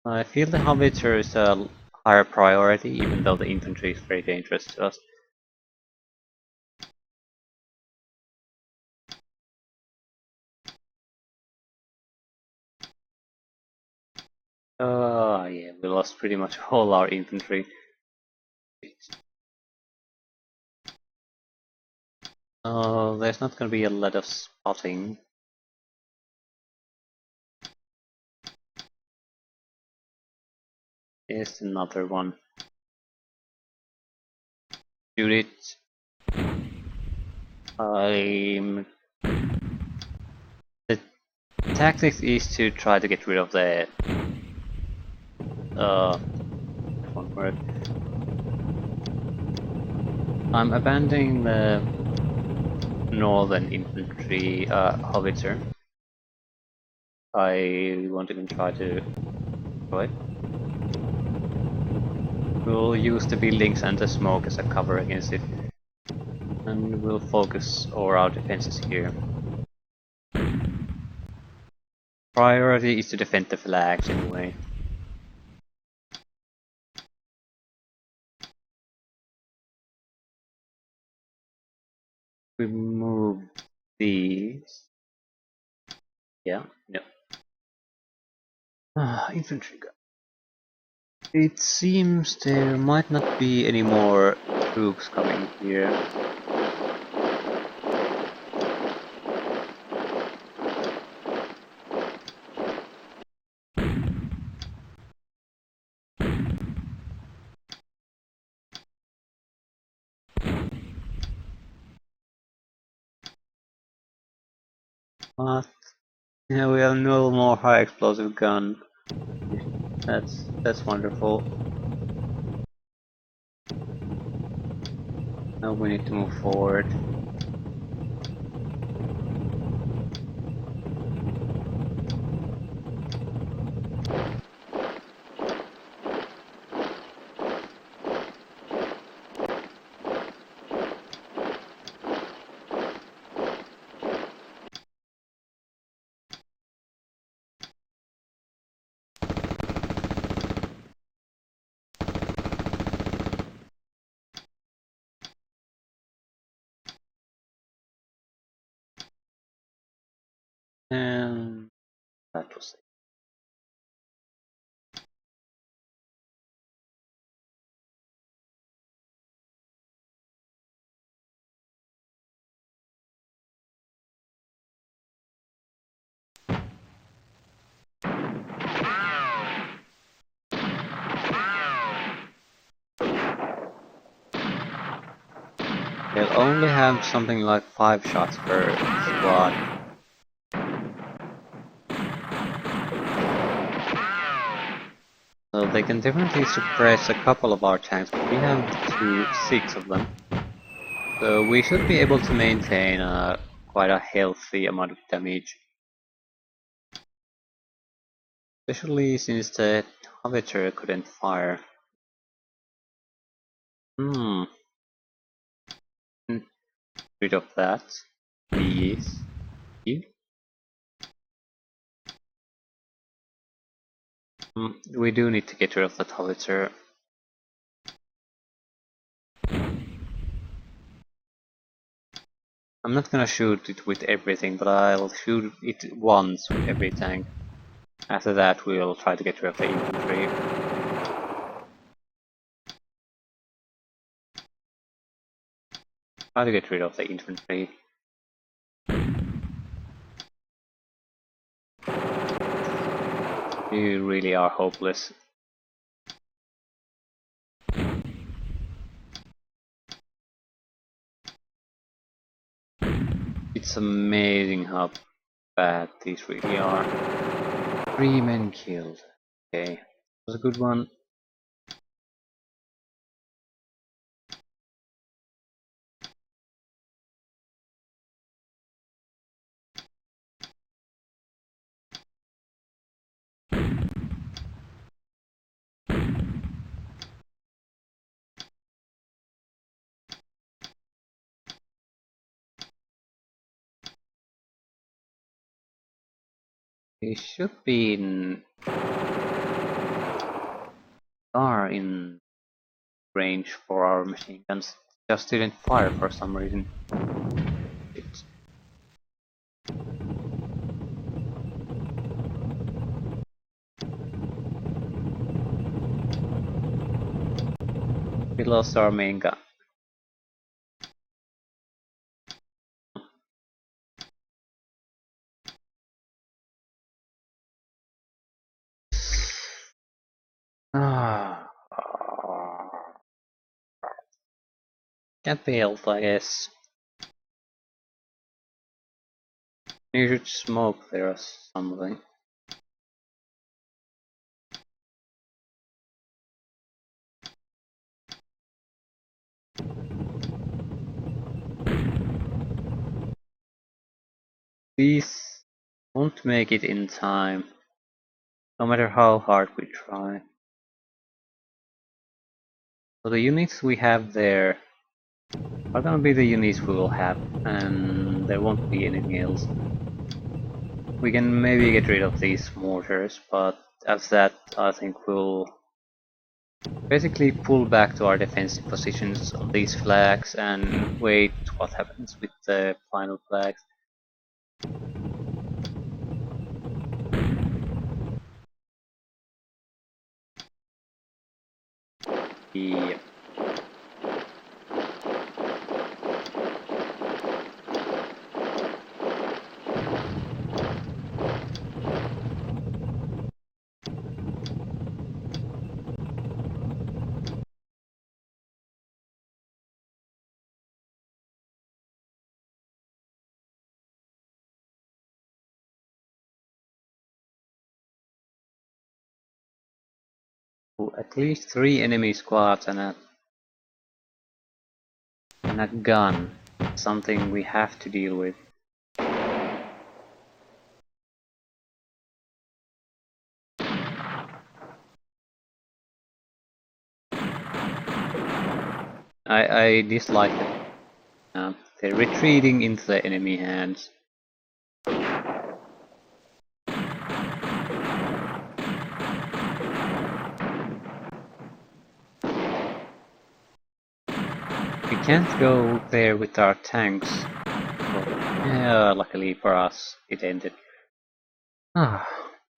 I feel the howitzer is a higher priority, even though the infantry is very dangerous to us. Yeah, we lost pretty much all our infantry. There's not gonna be a lot of spotting. Here's another one. Shoot it. The tactics is to try to get rid of the one word. I'm abandoning the northern infantry howitzer. I won't even try to destroy it. We'll use the buildings and the smoke as a cover against it. And we'll focus over our defenses here. Priority is to defend the flags anyway. We move these. Yeah, no. Infantry gun. It seems there might not be any more troops coming here. But yeah, we have no more high explosive gun. That's wonderful. Now we need to move forward. And that was it. They'll only have something like 5 shots per squad. So they can definitely suppress a couple of our tanks, but we have 6 of them. So we should be able to maintain quite a healthy amount of damage. Especially since the howitzer couldn't fire. Hmm. Rid of that. Please. You? We do need to get rid of that howitzer. I'm not gonna shoot it with everything, but I'll shoot it once with every tank. After that we'll try to get rid of the infantry. Try to get rid of the infantry. You really are hopeless. It's amazing how bad these really are. 3 men killed. Okay, that was a good one. They should be in range for our machine guns. Just didn't fire for some reason. We lost our main gun. Ah, can't be helped, I guess. You should smoke there or something. Please won't make it in time, no matter how hard we try. So the units we have there are gonna be the units we will have, and there won't be anything else. We can maybe get rid of these mortars, but after that I think we'll basically pull back to our defensive positions on these flags and wait what happens with the final flags. Yeah. At least 3 enemy squads and a gun. Something we have to deal with. I dislike it. They're retreating into the enemy hands. We can't go there with our tanks. Yeah, luckily for us, it ended.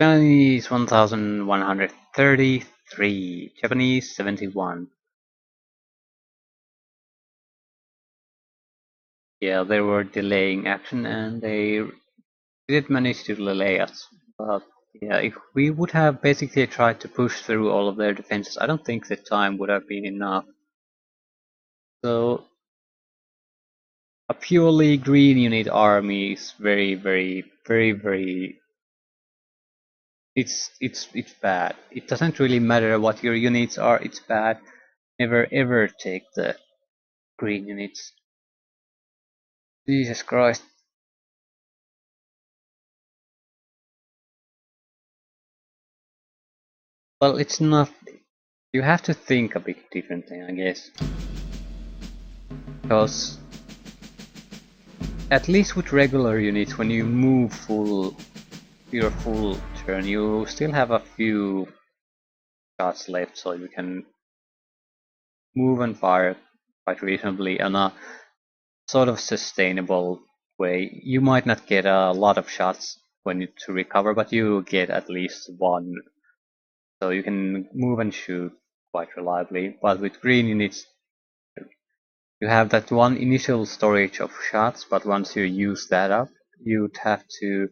Chinese 1133, Japanese 71. Yeah, they were delaying action and they did manage to delay us. But yeah, if we would have basically tried to push through all of their defenses, I don't think the time would have been enough. So a purely green unit army is very it's bad. It doesn't really matter what your units are, it's bad. Never ever take the green units. Jesus Christ. Well, it's not. You have to think a bit differently, I guess. Because at least with regular units, when you move your full turn, you still have a few shots left, so you can move and fire quite reasonably in a sort of sustainable way. You might not get a lot of shots when you to recover, but you get at least one, so you can move and shoot quite reliably. But with green units, you have that one initial storage of shots, but once you use that up, you'd have to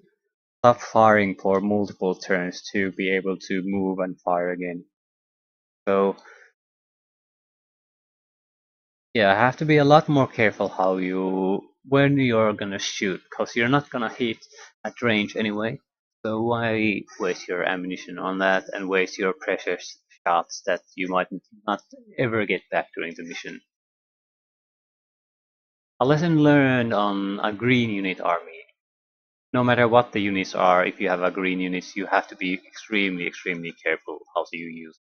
stop firing for multiple turns to be able to move and fire again. So yeah, I have to be a lot more careful when you're gonna shoot, cause you're not gonna hit at range anyway. So why waste your ammunition on that and waste your precious shots that you might not ever get back during the mission? A lesson learned on a green unit army. No matter what the units are, if you have a green unit, you have to be extremely, extremely careful how you use.